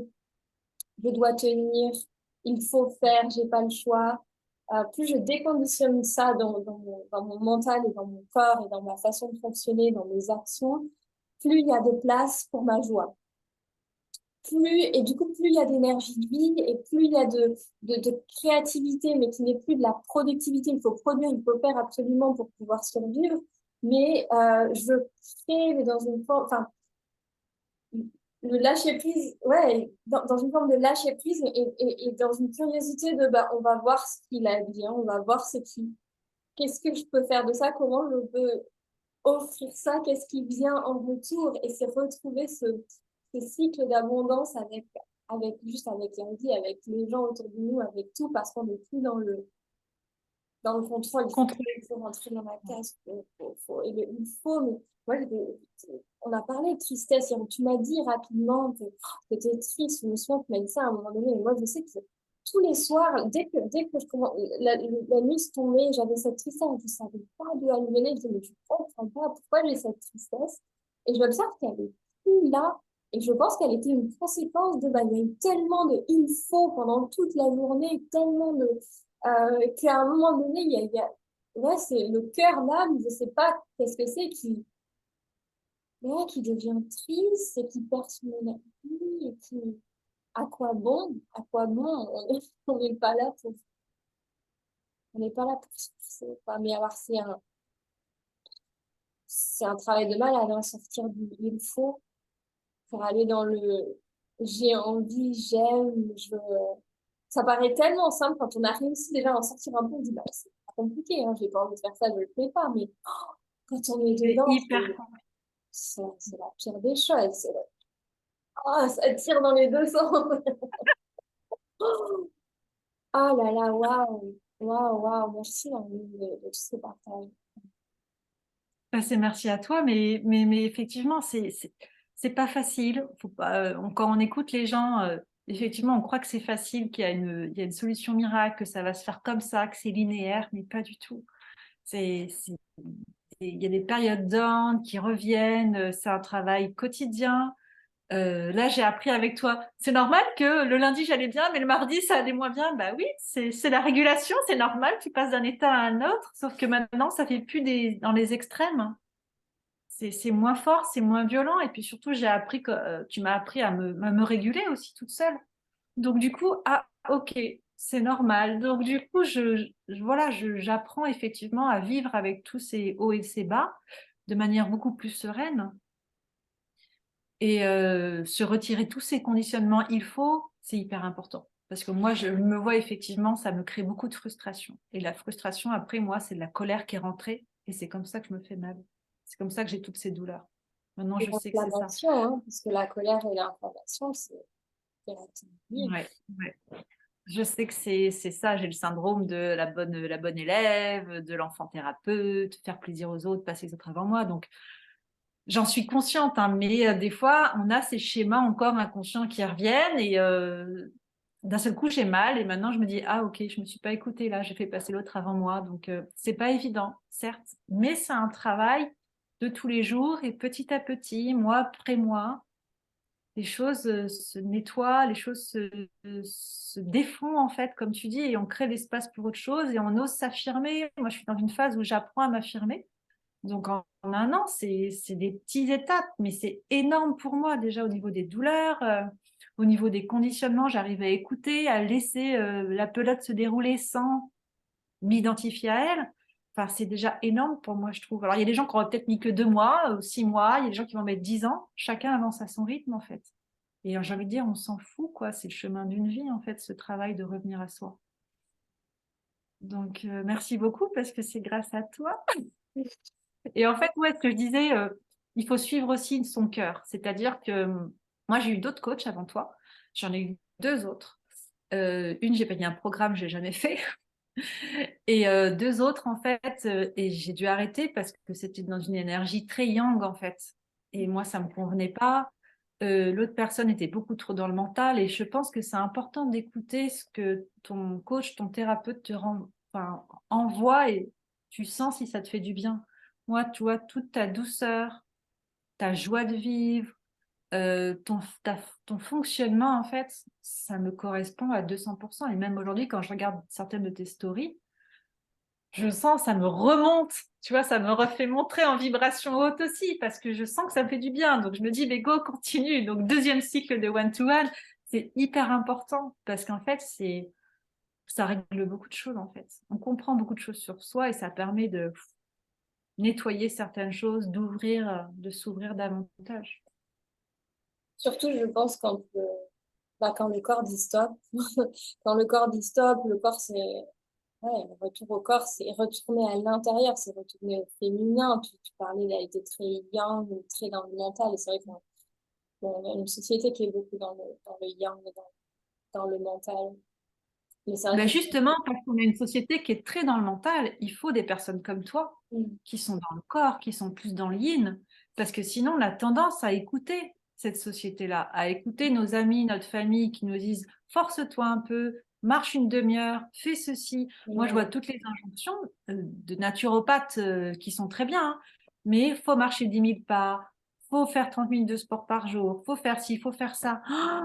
je dois tenir, il faut faire, j'ai pas le choix. Plus je déconditionne ça dans mon mental et dans mon corps et dans ma façon de fonctionner, dans mes actions, plus il y a de place pour ma joie. Et du coup, plus il y a d'énergie de vie et plus il y a de créativité, mais qui n'est plus de la productivité. Il faut produire, il faut faire absolument pour pouvoir survivre. Mais je crée, mais dans une forme, enfin, le lâcher prise, ouais, dans une forme de lâcher prise et dans une curiosité de, bah, on va voir ce qu'il a bien, on va voir qu'est-ce que je peux faire de ça, comment je peux offrir ça, qu'est-ce qui vient en retour et c'est retrouver ce cycle d'abondance avec la vie, avec les gens autour de nous, avec tout, parce qu'on n'est plus dans le contrôle. Contrôler. Il faut rentrer dans ma case, il faut, mais moi, on a parlé de tristesse, et tu m'as dit rapidement que tu étais triste, je me souviens que tu m'as dit ça à un moment donné, et moi, je sais que tous les soirs, dès que la nuit se tombait, j'avais cette tristesse, je ne savais pas d'où elle venait, je me disais, mais je ne comprends pas pourquoi j'ai cette tristesse, et je m'observe qu'elle est plus là, et je pense qu'elle était une conséquence de, bah, il y a eu tellement de il faut pendant toute la journée, tellement qu'à un moment donné, ouais, c'est le cœur, l'âme, je sais pas qu'est-ce que c'est ouais, qui devient triste et qui perd son énergie et qui, à quoi bon, on n'est pas là on n'est pas là pour se fixer, quoi. Mais alors, c'est un travail de malade, hein, sortir du il faut pour aller dans le j'ai envie, j'aime, ça paraît tellement simple quand on a réussi déjà à en sortir un peu, on dit, bah, c'est pas compliqué, hein, j'ai pas envie de faire ça, je le fais pas, mais quand on est C'est dedans, hyper. c'est la pire des choses. Ah, ça tire dans les deux sens. Ah là là, waouh, waouh, waouh, merci Laurie, de tous ces partages. Bah, c'est merci à toi, mais effectivement, c'est pas facile. Faut pas, quand on écoute les gens, effectivement, on croit que c'est facile, il y a une solution miracle, que ça va se faire comme ça, que c'est linéaire, mais pas du tout. Il y a des périodes down qui reviennent, c'est un travail quotidien. Là, j'ai appris avec toi. C'est normal que le lundi, j'allais bien, mais le mardi, ça allait moins bien. Bah oui, c'est la régulation, c'est normal, tu passes d'un état à un autre, sauf que maintenant, ça fait plus dans les extrêmes. C'est moins fort, c'est moins violent, et puis surtout, j'ai appris que tu m'as appris à me réguler aussi toute seule. Donc du coup, ah, ok, c'est normal. Donc du coup, voilà, j'apprends effectivement à vivre avec tous ces hauts et ces bas de manière beaucoup plus sereine. Et se retirer tous ces conditionnements, il faut, c'est hyper important. Parce que moi, je me vois effectivement, ça me crée beaucoup de frustration. Et la frustration, après, moi, c'est de la colère qui est rentrée. Et c'est comme ça que je me fais mal. C'est comme ça que j'ai toutes ces douleurs. Maintenant, Et je sais que c'est ça. l'inflammation, hein, parce que la colère et l'inflammation, c'est directement lié. Ouais, ouais. Je sais que c'est ça. J'ai le syndrome de la bonne élève, de l'enfant thérapeute, faire plaisir aux autres, passer les autres avant moi. Donc, j'en suis consciente, hein, mais des fois, on a ces schémas encore inconscients qui reviennent et d'un seul coup, j'ai mal et maintenant, je me dis, ah ok, je me suis pas écoutée là, j'ai fait passer l'autre avant moi. Donc, c'est pas évident, certes, mais c'est un travail de tous les jours et petit à petit, mois après mois, les choses se nettoient, les choses se défont en fait, comme tu dis, et on crée l'espace pour autre chose et on ose s'affirmer. Moi, je suis dans une phase où j'apprends à m'affirmer. Donc, en un an, c'est des petites étapes, mais c'est énorme pour moi déjà au niveau des douleurs, au niveau des conditionnements. J'arrive à écouter, à laisser la pelote se dérouler sans m'identifier à elle. Enfin, c'est déjà énorme pour moi, je trouve. Alors, il y a des gens qui auront peut-être mis que 2 mois, 6 mois, il y a des gens qui vont mettre 10 ans. Chacun avance à son rythme, en fait. Et j'ai envie de dire, on s'en fout, quoi. C'est le chemin d'une vie, en fait, ce travail de revenir à soi. Donc, merci beaucoup parce que c'est grâce à toi. Et en fait, ouais, ce que je disais, il faut suivre aussi son cœur. C'est-à-dire que moi, j'ai eu d'autres coachs avant toi. J'en ai eu 2 autres. Une, j'ai payé un programme, j'ai jamais fait. Et 2 autres, en fait, et j'ai dû arrêter parce que c'était dans une énergie très yang, en fait. Et moi, ça me convenait pas. L'autre personne était beaucoup trop dans le mental. Et je pense que c'est important d'écouter ce que ton coach, ton thérapeute enfin, envoie et tu sens si ça te fait du bien. Moi, tu vois, toute ta douceur, ta joie de vivre, ton fonctionnement, en fait, ça me correspond à 200%. Et même aujourd'hui, quand je regarde certaines de tes stories, je sens, ça me remonte, tu vois, ça me refait montrer en vibration haute aussi, parce que je sens que ça me fait du bien. Donc, je me dis, mais go, continue. Donc, deuxième cycle de one-to-one, c'est hyper important, parce qu'en fait, ça règle beaucoup de choses, en fait. On comprend beaucoup de choses sur soi et ça permet de nettoyer certaines choses, de s'ouvrir davantage. Surtout, je pense, quand le corps dit stop. Quand le corps dit stop, le corps, c'est... Ouais, le retour au corps, c'est retourner à l'intérieur, c'est retourner au féminin. Tu parlais, il a été très yang, très dans le mental. Et c'est vrai qu'on a une société qui est beaucoup dans le yang, et dans le mental. Mais c'est vrai Ben que... justement, parce qu'on a une société qui est très dans le mental, il faut des personnes comme toi, Mm. qui sont dans le corps, qui sont plus dans le yin, parce que sinon, on a tendance à écouter cette société-là, à écouter nos amis, notre famille qui nous disent force-toi un peu, marche une demi-heure, fais ceci. Moi, je vois Ouais. toutes les injonctions de naturopathes qui sont très bien, hein, mais il faut marcher 10 000 pas, faut faire 30 minutes de sport par jour, faut faire ci, faut faire ça.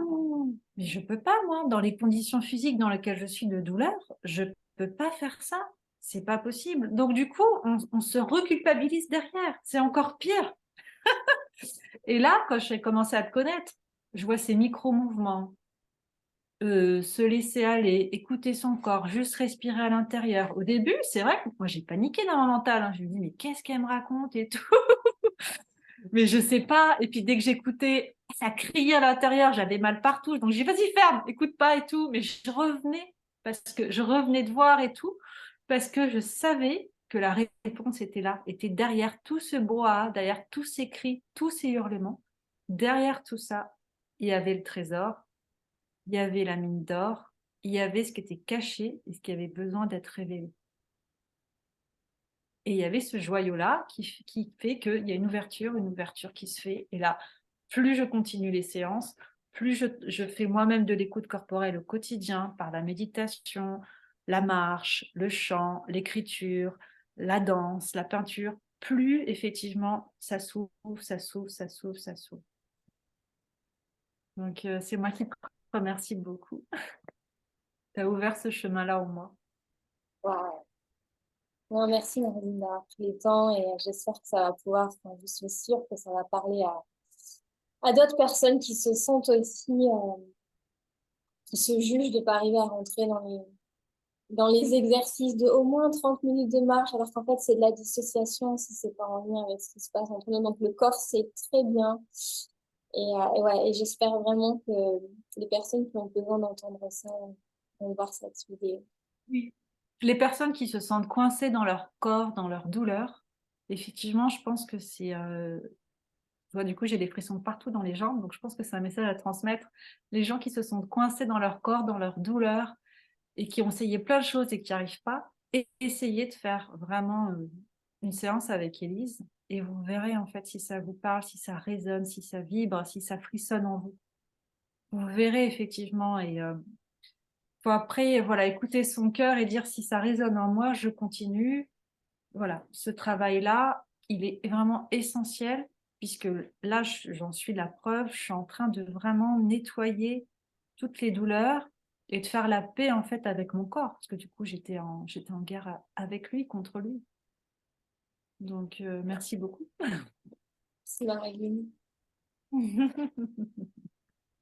Oh, mais je peux pas, moi, dans les conditions physiques dans lesquelles je suis de douleur, je peux pas faire ça. C'est pas possible. Donc, du coup, on se reculpabilise derrière. C'est encore pire. Et là, quand j'ai commencé à te connaître, je vois ces micro-mouvements, se laisser aller, écouter son corps, juste respirer à l'intérieur. Au début, c'est vrai que moi, j'ai paniqué dans mon mental, hein. Je me dis, mais qu'est-ce qu'elle me raconte et tout. Mais je sais pas. Et puis, dès que j'écoutais, ça criait à l'intérieur, j'avais mal partout. Donc, j'ai dit, vas-y, ferme, écoute pas et tout. Mais je revenais parce que je revenais de voir et tout, parce que je savais que la réponse était là, était derrière tout ce brouhaha, derrière tous ces cris, tous ces hurlements. Derrière tout ça, il y avait le trésor, il y avait la mine d'or, il y avait ce qui était caché et ce qui avait besoin d'être révélé. Et il y avait ce joyau-là qui fait qu'il y a une ouverture qui se fait. Et là, plus je continue les séances, plus je fais moi-même de l'écoute corporelle au quotidien par la méditation, la marche, le chant, l'écriture, la danse, la peinture, plus effectivement ça s'ouvre, ça s'ouvre, ça s'ouvre, ça s'ouvre. Donc c'est moi qui te remercie beaucoup. Tu as ouvert ce chemin-là en moi. Waouh. Non, merci Marilyn d'avoir pris le temps et j'espère que ça va pouvoir, enfin, je suis sûre que ça va parler à d'autres personnes qui se sentent aussi, qui se jugent de ne pas arriver à rentrer dans les exercices de au moins 30 minutes de marche, alors qu'en fait, c'est de la dissociation si c'est pas en lien avec ce qui se passe entre nous. Donc, le corps, c'est très bien. Et ouais, et j'espère vraiment que les personnes qui ont besoin d'entendre ça vont voir cette vidéo. Oui. Les personnes qui se sentent coincées dans leur corps, dans leur douleur, effectivement, je pense que c'est... du coup, j'ai des frissons partout dans les jambes, donc je pense que c'est un message à transmettre. Les gens qui se sentent coincés dans leur corps, dans leur douleur, et qui ont essayé plein de choses et qui n'y arrivent pas, et essayez de faire vraiment une séance avec Élise, et vous verrez en fait si ça vous parle, si ça résonne, si ça vibre, si ça frissonne en vous. Vous verrez effectivement, et faut après voilà, écouter son cœur et dire si ça résonne en moi, je continue. Voilà, ce travail-là, il est vraiment essentiel puisque là, j'en suis la preuve, je suis en train de vraiment nettoyer toutes les douleurs et de faire la paix en fait avec mon corps parce que du coup, j'étais en guerre avec lui, contre lui. Donc, merci beaucoup. C'est Marilyn.